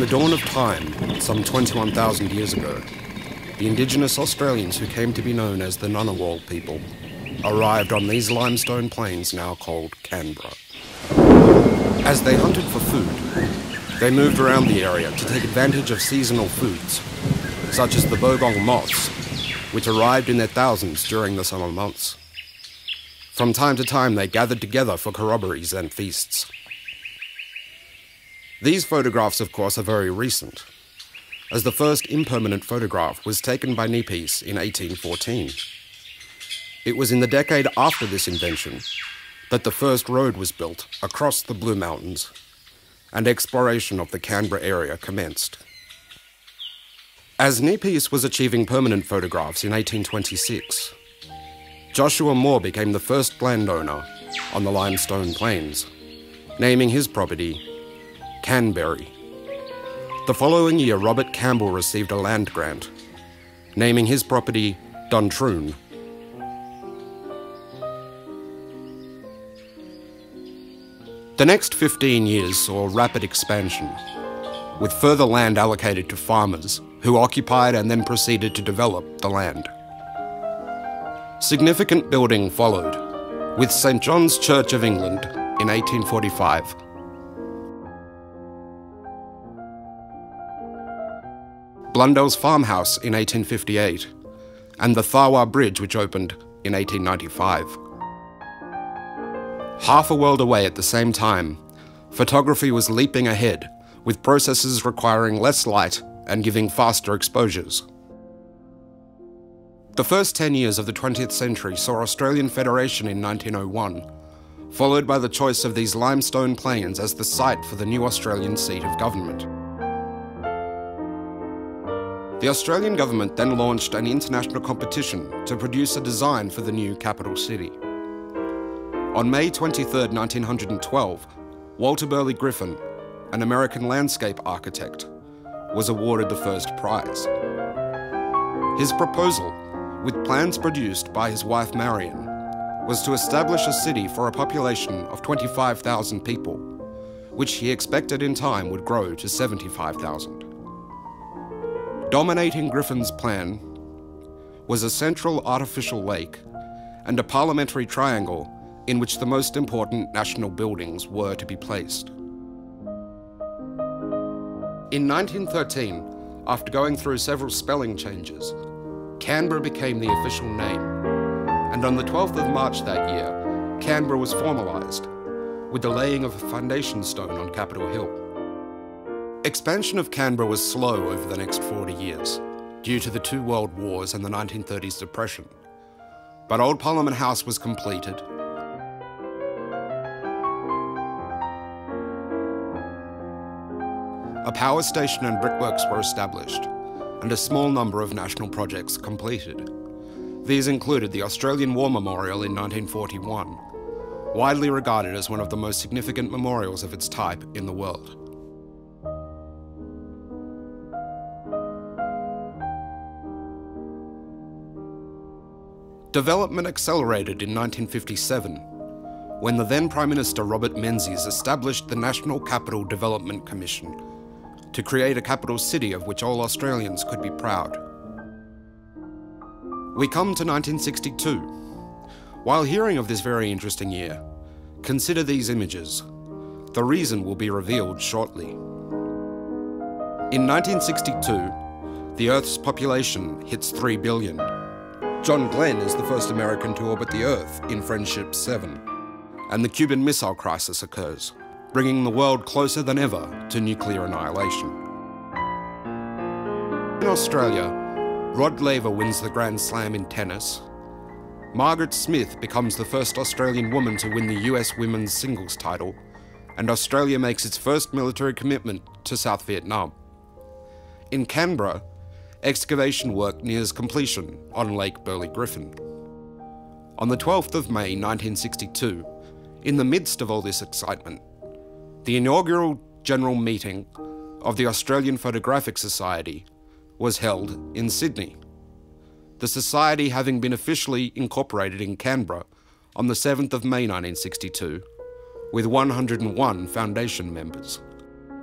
the dawn of time, some 21,000 years ago, the indigenous Australians who came to be known as the Ngunnawal people arrived on these limestone plains now called Canberra. As they hunted for food, they moved around the area to take advantage of seasonal foods, such as the bogong moths, which arrived in their thousands during the summer months. From time to time, they gathered together for corroborees and feasts. These photographs, of course, are very recent, as the first impermanent photograph was taken by Nepes in 1814. It was in the decade after this invention that the first road was built across the Blue Mountains, and exploration of the Canberra area commenced. As Nepes was achieving permanent photographs in 1826, Joshua Moore became the first landowner on the limestone plains, naming his property Canberry. The following year, Robert Campbell received a land grant, naming his property Duntroon. The next 15 years saw rapid expansion, with further land allocated to farmers who occupied and then proceeded to develop the land. Significant building followed, with St. John's Church of England in 1845. Blundell's farmhouse in 1858, and the Tharwa Bridge, which opened in 1895. Half a world away at the same time, photography was leaping ahead, with processes requiring less light and giving faster exposures. The first 10 years of the 20th century saw Australian Federation in 1901, followed by the choice of these limestone plains as the site for the new Australian seat of government. The Australian government then launched an international competition to produce a design for the new capital city. On May 23, 1912, Walter Burley Griffin, an American landscape architect, was awarded the first prize. His proposal, with plans produced by his wife Marion, was to establish a city for a population of 25,000 people, which he expected in time would grow to 75,000. Dominating Griffin's plan was a central artificial lake and a parliamentary triangle in which the most important national buildings were to be placed. In 1913, after going through several spelling changes, Canberra became the official name, and on the 12th of March that year, Canberra was formalised, with the laying of a foundation stone on Capitol Hill. Expansion of Canberra was slow over the next 40 years, due to the two world wars and the 1930s depression, but Old Parliament House was completed. A power station and brickworks were established, and a small number of national projects completed. These included the Australian War Memorial in 1941, widely regarded as one of the most significant memorials of its type in the world. Development accelerated in 1957, when the then Prime Minister Robert Menzies established the National Capital Development Commission to create a capital city of which all Australians could be proud. We come to 1962. While hearing of this very interesting year, consider these images. The reason will be revealed shortly. In 1962, the Earth's population hits 3 billion. John Glenn is the first American to orbit the Earth in Friendship 7, and the Cuban Missile Crisis occurs, bringing the world closer than ever to nuclear annihilation. In Australia, Rod Laver wins the Grand Slam in tennis. Margaret Smith becomes the first Australian woman to win the US women's singles title, and Australia makes its first military commitment to South Vietnam. In Canberra, excavation work nears completion on Lake Burley Griffin. On the 12th of May 1962, in the midst of all this excitement, the inaugural general meeting of the Australian Photographic Society was held in Sydney, the Society having been officially incorporated in Canberra on the 7th of May 1962, with 101 foundation members.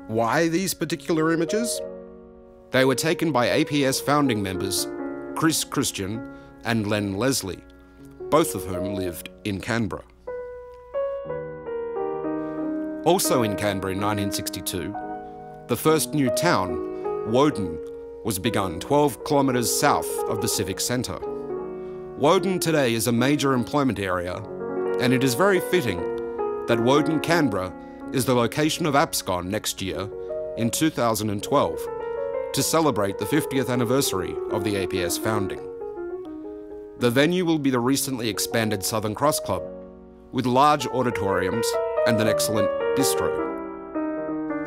Why these particular images? They were taken by APS founding members Chris Christian and Len Leslie, both of whom lived in Canberra. Also in Canberra in 1962, the first new town, Woden, was begun 12 kilometres south of the Civic Centre. Woden today is a major employment area, and it is very fitting that Woden, Canberra is the location of APSCON next year in 2012 to celebrate the 50th anniversary of the APS founding. The venue will be the recently expanded Southern Cross Club, with large auditoriums and an excellent bistro.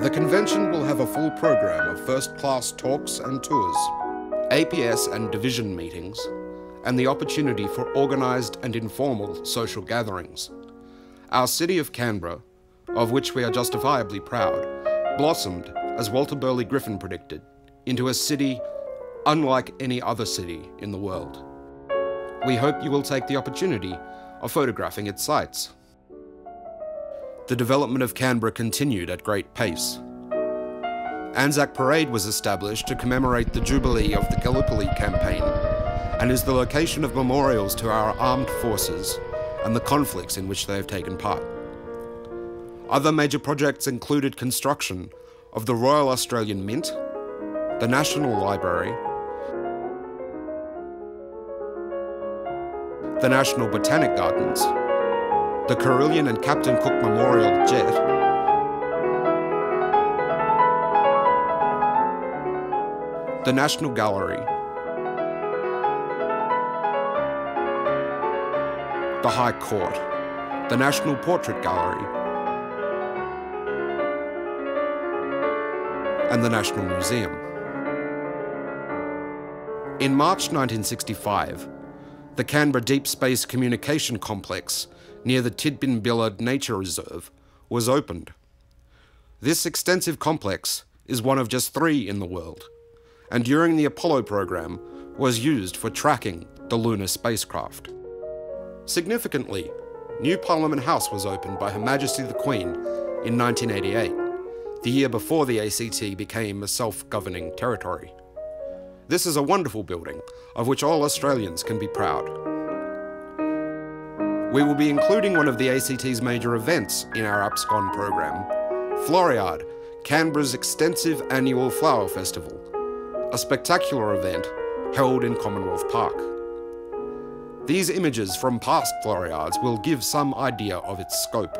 The convention will have a full program of first-class talks and tours, APS and division meetings, and the opportunity for organised and informal social gatherings. Our city of Canberra, of which we are justifiably proud, blossomed, as Walter Burley Griffin predicted, into a city unlike any other city in the world. We hope you will take the opportunity of photographing its sights. The development of Canberra continued at great pace. Anzac Parade was established to commemorate the Jubilee of the Gallipoli campaign and is the location of memorials to our armed forces and the conflicts in which they have taken part. Other major projects included construction of the Royal Australian Mint, the National Library, the National Botanic Gardens, the Carillion and Captain Cook Memorial Jet, the National Gallery, the High Court, the National Portrait Gallery, and the National Museum. In March 1965, the Canberra Deep Space Communication Complex near the Tidbinbilla Nature Reserve was opened. This extensive complex is one of just 3 in the world, and during the Apollo program was used for tracking the lunar spacecraft. Significantly, New Parliament House was opened by Her Majesty the Queen in 1988, the year before the ACT became a self-governing territory. This is a wonderful building, of which all Australians can be proud. We will be including one of the ACT's major events in our APSCON program, Floriade, Canberra's extensive annual flower festival, a spectacular event held in Commonwealth Park. These images from past Floriades will give some idea of its scope.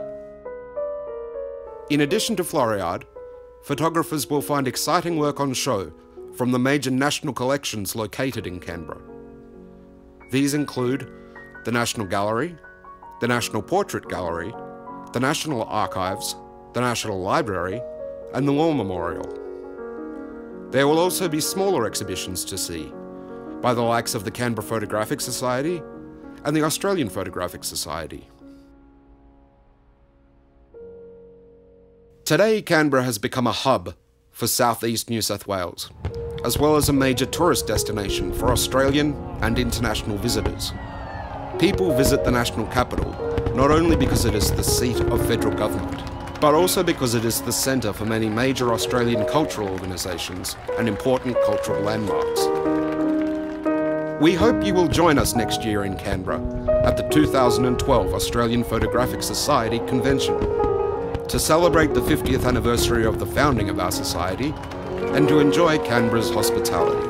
In addition to Floriade, photographers will find exciting work on show from the major national collections located in Canberra. These include the National Gallery, the National Portrait Gallery, the National Archives, the National Library, and the War Memorial. There will also be smaller exhibitions to see by the likes of the Canberra Photographic Society and the Australian Photographic Society. Today, Canberra has become a hub for southeast New South Wales, as well as a major tourist destination for Australian and international visitors. People visit the national capital not only because it is the seat of federal government, but also because it is the centre for many major Australian cultural organisations and important cultural landmarks. We hope you will join us next year in Canberra at the 2012 Australian Photographic Society Convention to celebrate the 50th anniversary of the founding of our society and to enjoy Canberra's hospitality.